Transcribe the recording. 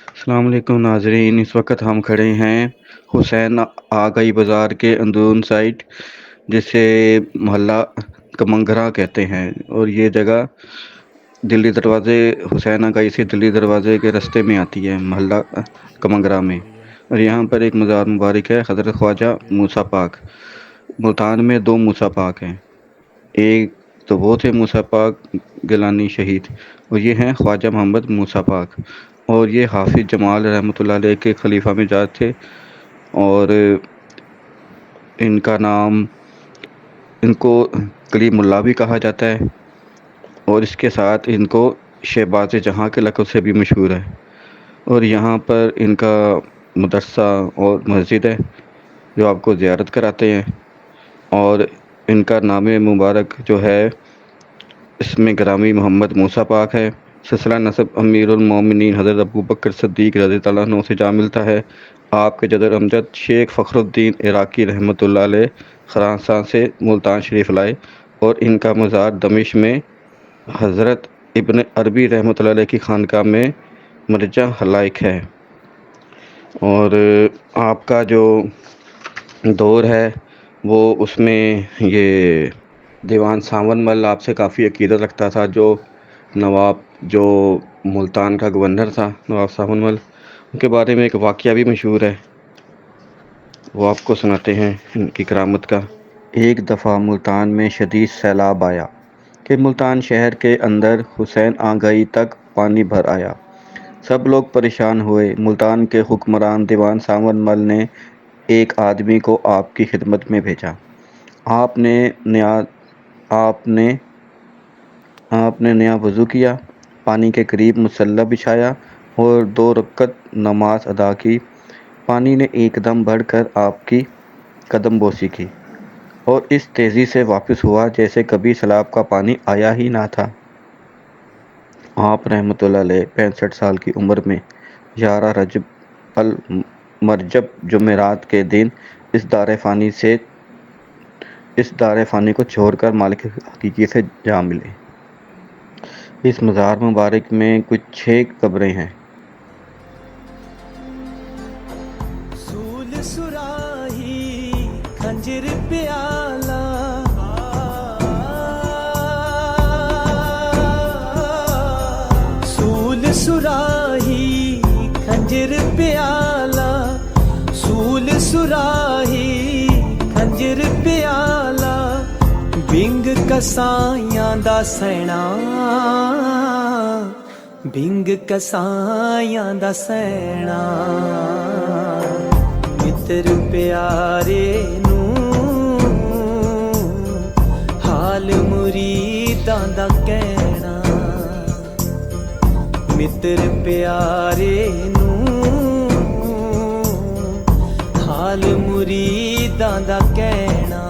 السلام علیکم ناظرین، اس وقت ہم کھڑے ہیں حسین آگئی بازار کے اندرون سائٹ، جسے محلہ کمنگرہ کہتے ہیں، اور یہ جگہ دلی دروازے حسین آگئی سے دلی دروازے کے راستے میں آتی ہے، محلہ کمنگرہ میں۔ اور یہاں پر ایک مزار مبارک ہے، حضرت خواجہ موسیٰ پاک۔ ملتان میں دو موسیٰ پاک ہیں، ایک تو وہ تھے موسیٰ پاک گیلانی شہید، اور یہ ہیں خواجہ محمد موسیٰ پاک، اور یہ حافظ جمال رحمۃ اللہ علیہ کے خلیفہ مزاج تھے، اور ان کا نام، ان کو کلیم اللہ بھی کہا جاتا ہے، اور اس کے ساتھ ان کو شہباز جہاں کے لقب سے بھی مشہور ہے۔ اور یہاں پر ان کا مدرسہ اور مسجد ہے جو آپ کو زیارت کراتے ہیں، اور ان کا نام مبارک جو ہے اس میں گرامی محمد موسیٰ پاک ہے۔ سلسلہ نسب امیر المومنین حضرت ابو بکر صدیق رضی اللہ عنہ سے جا ملتا ہے۔ آپ کے جدر امجد شیخ فخر الدین عراقی رحمۃ اللہ علیہ خراسان سے ملتان شریف لائے، اور ان کا مزار دمشق میں حضرت ابن عربی رحمۃ اللہ علیہ کی خانقاہ میں مرجع حلائق ہے۔ اور آپ کا جو دور ہے وہ اس میں یہ دیوان ساون مل آپ سے کافی عقیدت رکھتا تھا، جو ملتان کا گورنر تھا، نواب ساون مل، ان کے بارے میں ایک واقعہ بھی مشہور ہے، وہ آپ کو سناتے ہیں ان کی کرامت کا۔ ایک دفعہ ملتان میں شدید سیلاب آیا کہ ملتان شہر کے اندر حسین آگئی تک پانی بھر آیا۔ سب لوگ پریشان ہوئے۔ ملتان کے حکمران دیوان ساون مل نے ایک آدمی کو آپ کی خدمت میں بھیجا۔ آپ نے نیا وضو کیا، پانی کے قریب مصلی بچھایا اور 2 رکعت نماز ادا کی۔ پانی نے ایک دم بڑھ کر آپ کی قدم بوسی کی اور اس تیزی سے واپس ہوا جیسے کبھی سیلاب کا پانی آیا ہی نہ تھا۔ آپ رحمۃ اللہ علیہ 65 سال کی عمر میں 11 رجب المرجب جمعرات کے دن اس دار فانی کو چھوڑ کر مالک حقیقی سے جا ملے۔ اس مزار مبارک میں کچھ 6 قبریں ہیں۔ سول سراہی خنجر پیالہ، سول سراہی خنجر پیالہ، سول سراہی خنجر پیالہ، بنگ کسائیاں دا سینا، بنگ کسائیاں دا سینا، متر پیارے نو حال مریداں دا کہنا، متر پیارے نو حال مریداں دا کہنا۔